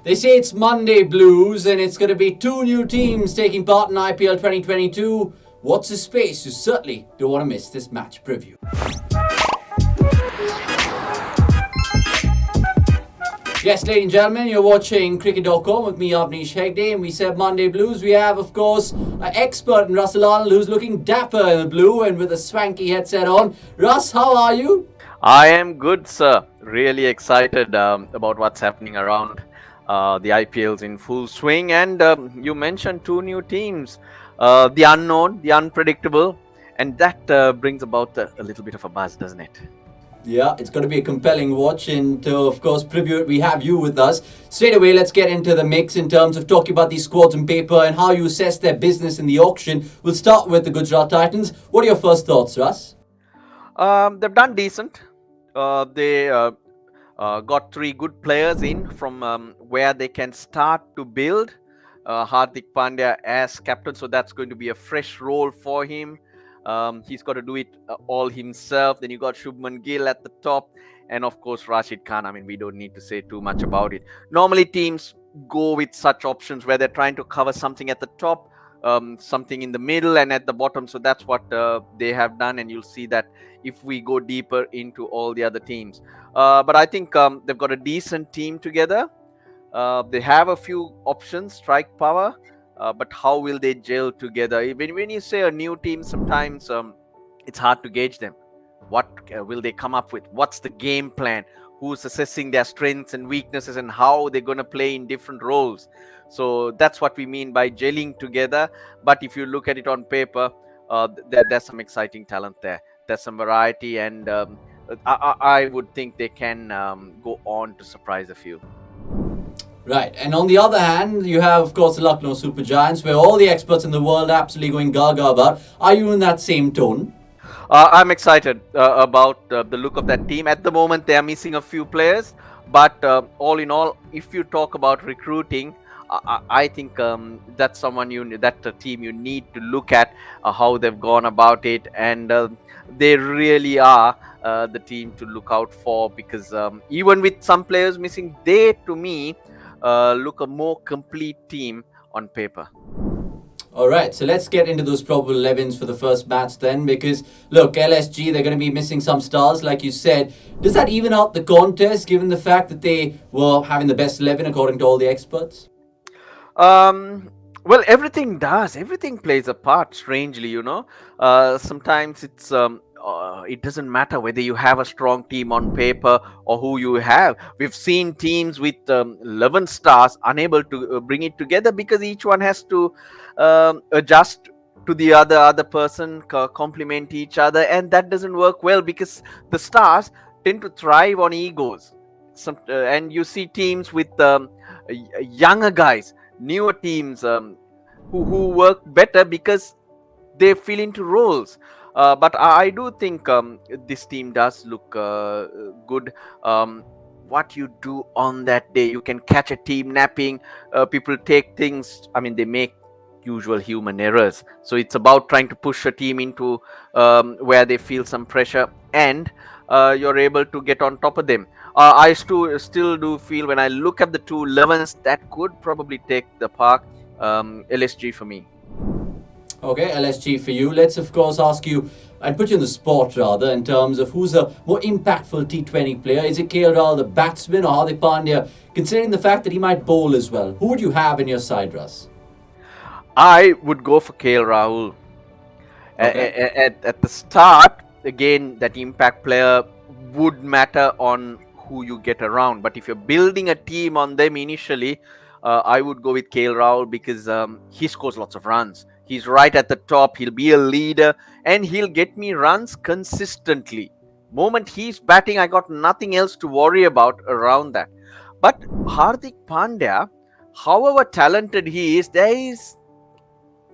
They say it's Monday Blues and it's going to be two new teams taking part in IPL 2022. Watch this space. You certainly don't want to miss this match preview. Yes, ladies and gentlemen, you're watching cricket.com with me, Avnish Hegde, and we said Monday Blues. We have, of course, an expert in Russel Arnold who's looking dapper in the blue and with a swanky headset on. Russ, how are you? I am good, sir. Really excited about what's happening around the IPLs in full swing. And you mentioned two new teams, the unknown, the unpredictable, and that brings about a little bit of a buzz, doesn't it? Yeah, it's going to be a compelling watch, and to, of course, preview it, we have you with us. Straight away, let's get into the mix in terms of talking about these squads on paper and how you assess their business in the auction. We'll start with the Gujarat Titans. What are your first thoughts, Russ? They've done decent. They got three good players in from where they can start to build. Hardik Pandya as captain, so that's going to be a fresh role for him. He's got to do it all himself. Then you got Shubman Gill at the top, and of course Rashid Khan. I mean, we don't need to say too much about it. Normally teams go with such options where they're trying to cover something at the top, something in the middle, and at the bottom. So that's what they have done, and you'll see that if we go deeper into all the other teams. But I think they've got a decent team together. They have a few options, strike power. But how will they gel together? When you say a new team, sometimes it's hard to gauge them. What will they come up with? What's the game plan? Who's assessing their strengths and weaknesses and how they're going to play in different roles? So that's what we mean by gelling together. But if you look at it on paper, there's some exciting talent there. There's some variety, and I would think they can go on to surprise a few. Right, and on the other hand, you have, of course, the Lucknow Super Giants, where all the experts in the world are absolutely going gaga about. Are you in that same tone? I'm excited about the look of that team. At the moment, they are missing a few players, but all in all, if you talk about recruiting, I think that's a team you need to look at how they've gone about it, and they really are the team to look out for, because even with some players missing, they, to me, look a more complete team on paper. All right, so let's get into those probable 11s for the first match then, because look, LSG, they're going to be missing some stars, like you said. Does that even out the contest, given the fact that they were having the best 11 according to all the experts? Well, everything does. Everything plays a part, strangely, sometimes it doesn't matter whether you have a strong team on paper or who you have. We've seen teams with 11 stars unable to bring it together because each one has to adjust to the other person, complement each other, and that doesn't work well because the stars tend to thrive on egos. And you see teams with younger guys, newer teams who work better because they fill into roles. But I do think this team does look good. What you do on that day, you can catch a team napping. People take things, they make usual human errors. So it's about trying to push a team into where they feel some pressure, and you're able to get on top of them. I still do feel, when I look at the two 11s, that could probably take the park. LSG for me. Okay, LSG for you. Let's, of course, ask you, and put you on the spot, rather, in terms of who's a more impactful T20 player. Is it KL Rahul, the batsman, or Hardik Pandya, considering the fact that he might bowl as well? Who would you have in your side, Russ? I would go for KL Rahul. Okay. At the start, again, that impact player would matter on who you get around. But if you're building a team on them initially, I would go with KL Rahul because he scores lots of runs. He's right at the top. He'll be a leader and he'll get me runs consistently. Moment he's batting, I got nothing else to worry about around that. But Hardik Pandya, however talented he is, there is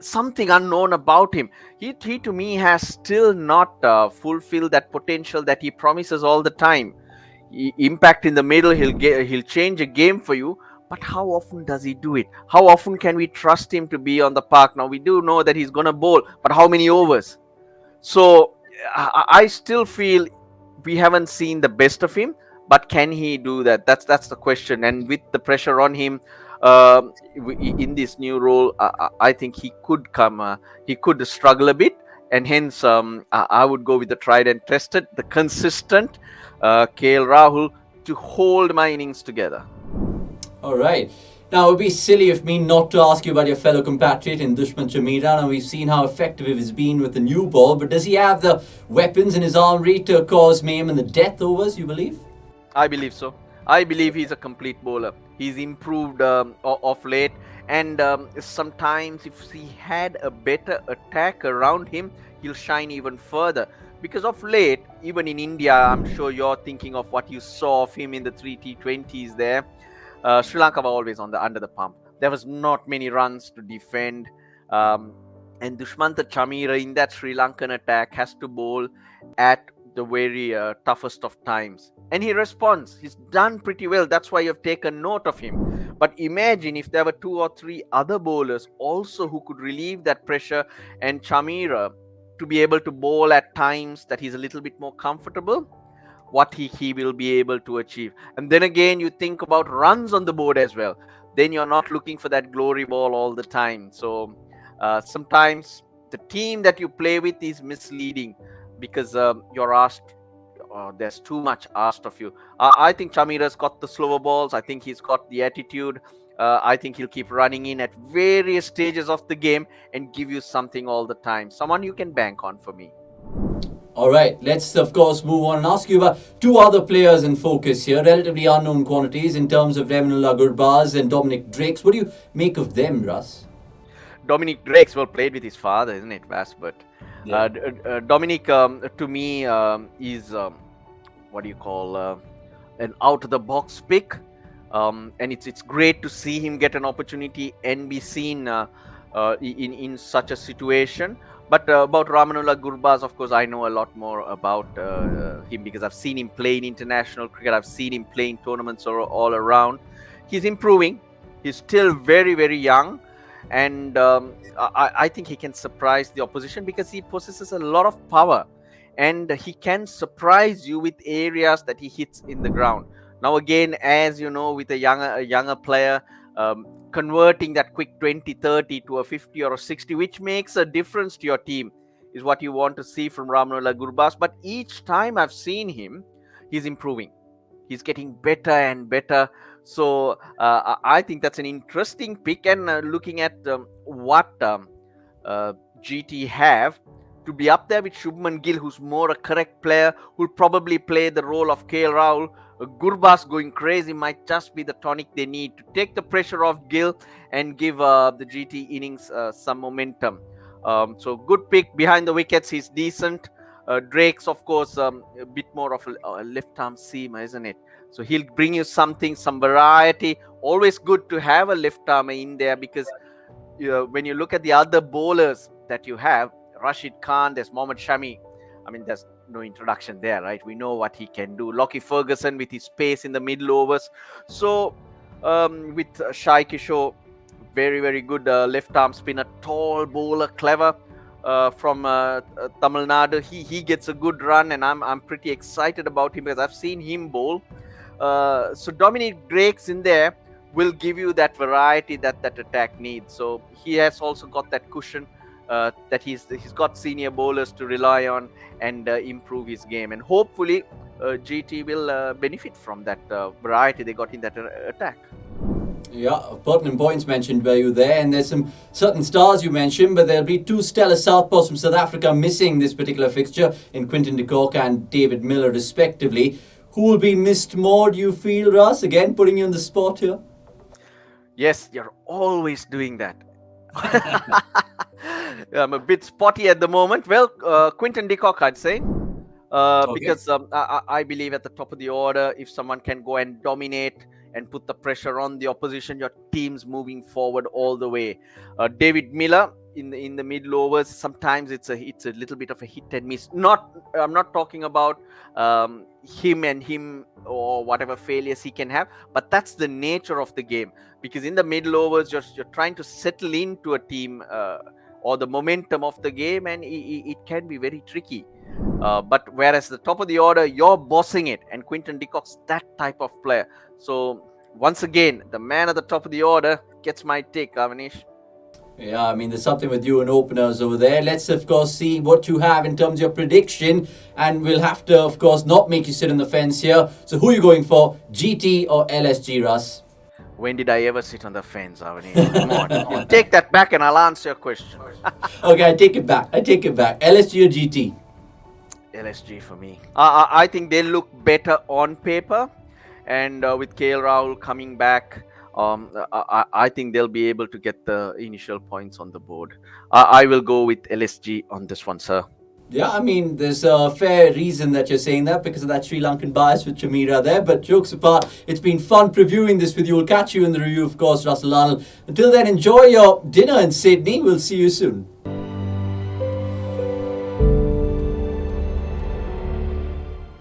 something unknown about him. He to me has still not fulfilled that potential that he promises all the time. Impact in the middle, he'll change a game for you. But how often does he do it? How often can we trust him to be on the park? Now, we do know that he's going to bowl, but how many overs? So, I still feel we haven't seen the best of him. But can he do that? That's the question. And with the pressure on him in this new role, I think he could come, he could struggle a bit. And hence, I would go with the tried and tested, the consistent KL Rahul to hold my innings together. All right. Now, it would be silly of me not to ask you about your fellow compatriot in Dushman Chameera. Now, we've seen how effective he has been with the new ball, but does he have the weapons in his armory to cause maim in the death overs, you believe? I believe so. I believe he's a complete bowler. He's improved of late, and sometimes if he had a better attack around him, he'll shine even further. Because of late, even in India, I'm sure you're thinking of what you saw of him in the three T20s there. Sri Lanka were always under the pump. There was not many runs to defend. And Dushmantha Chameera in that Sri Lankan attack has to bowl at the very toughest of times. And he responds. He's done pretty well. That's why you've taken note of him. But imagine if there were 2 or 3 other bowlers also who could relieve that pressure, and Chameera to be able to bowl at times that he's a little bit more comfortable, what he will be able to achieve. And then again, you think about runs on the board as well. Then you're not looking for that glory ball all the time. So sometimes the team that you play with is misleading because you're asked, there's too much asked of you. I think Chameera's got the slower balls. I think he's got the attitude. I think he'll keep running in at various stages of the game and give you something all the time. Someone you can bank on for me. All right, let's of course move on and ask you about 2 other players in focus here, relatively unknown quantities in terms of Rahul Gurbaz and Dominic Drakes. What do you make of them, Russ? Dominic Drakes, well, played with his father, isn't it, Vas? But Yeah. Dominic, to me, is what do you call an out-of-the-box pick, and it's great to see him get an opportunity and be seen in such a situation. But about Ramanullah Gurbaz, of course, I know a lot more about him because I've seen him play in international cricket. I've seen him play in tournaments all around. He's improving. He's still very, very young. And I think he can surprise the opposition because he possesses a lot of power. And he can surprise you with areas that he hits in the ground. Now, again, as you know, with a younger player, converting that quick 20-30 to a 50 or a 60, which makes a difference to your team, is what you want to see from Ramanullah Gurbaz. But each time I've seen him, he's improving. He's getting better and better. So I think that's an interesting pick. And looking at what GT have, to be up there with Shubman Gill, who's more a correct player, who'll probably play the role of KL Rahul. Gurbaz going crazy might just be the tonic they need to take the pressure off Gill and give the GT innings some momentum. So good pick. Behind the wickets, he's decent. Drake's, of course, a bit more of a left-arm seamer, isn't it? So he'll bring you something, some variety. Always good to have a left-armer in there because when you look at the other bowlers that you have, Rashid Khan, there's Mohammad Shami. I mean, there's no introduction there, right? We know what he can do. Lockie Ferguson with his pace in the middle overs. So with Shai Kishore, very, very good left-arm spinner, tall bowler, clever. From Tamil Nadu, he gets a good run, and I'm pretty excited about him because I've seen him bowl. So Dominic Drakes in there will give you that variety that attack needs. So he has also got that cushion that he's got senior bowlers to rely on and improve his game, and hopefully GT will benefit from that variety they got in that attack. Yeah, pertinent points mentioned by you there, and there's some certain stars you mentioned, but there'll be 2 stellar southpaws from South Africa missing this particular fixture in Quinton de Kock and David Miller respectively. Who will be missed more, do you feel, Russ? Again, putting you on the spot here. Yes, you're always doing that. I'm a bit spotty at the moment. Well, Quinton de Kock, I'd say. Because I believe at the top of the order, if someone can go and dominate and put the pressure on the opposition, your team's moving forward all the way. David Miller in the middle overs, sometimes it's a little bit of a hit and miss. I'm not talking about him or whatever failures he can have, but that's the nature of the game. Because in the middle overs, you're trying to settle into a team or the momentum of the game, and it can be very tricky. But whereas the top of the order, you're bossing it, and Quinton de Kock's that type of player. So once again, the man at the top of the order gets my take, Avanish. Yeah, I mean, there's something with you and openers over there. Let's, of course, see what you have in terms of your prediction. And we'll have to, of course, not make you sit on the fence here. So who are you going for, GT or LSG, Russ? When did I ever sit on the fence, Avanish? Come on. You take that back and I'll answer your question. Okay, I take it back. LSG or GT? LSG for me. I think they look better on paper. And with KL Rahul coming back, I think they'll be able to get the initial points on the board. I will go with LSG on this one, sir. Yeah, I mean, there's a fair reason that you're saying that because of that Sri Lankan bias with Chameera there. But jokes apart, it's been fun previewing this with you. We'll catch you in the review, of course, Russel Arnold. Until then, enjoy your dinner in Sydney. We'll see you soon.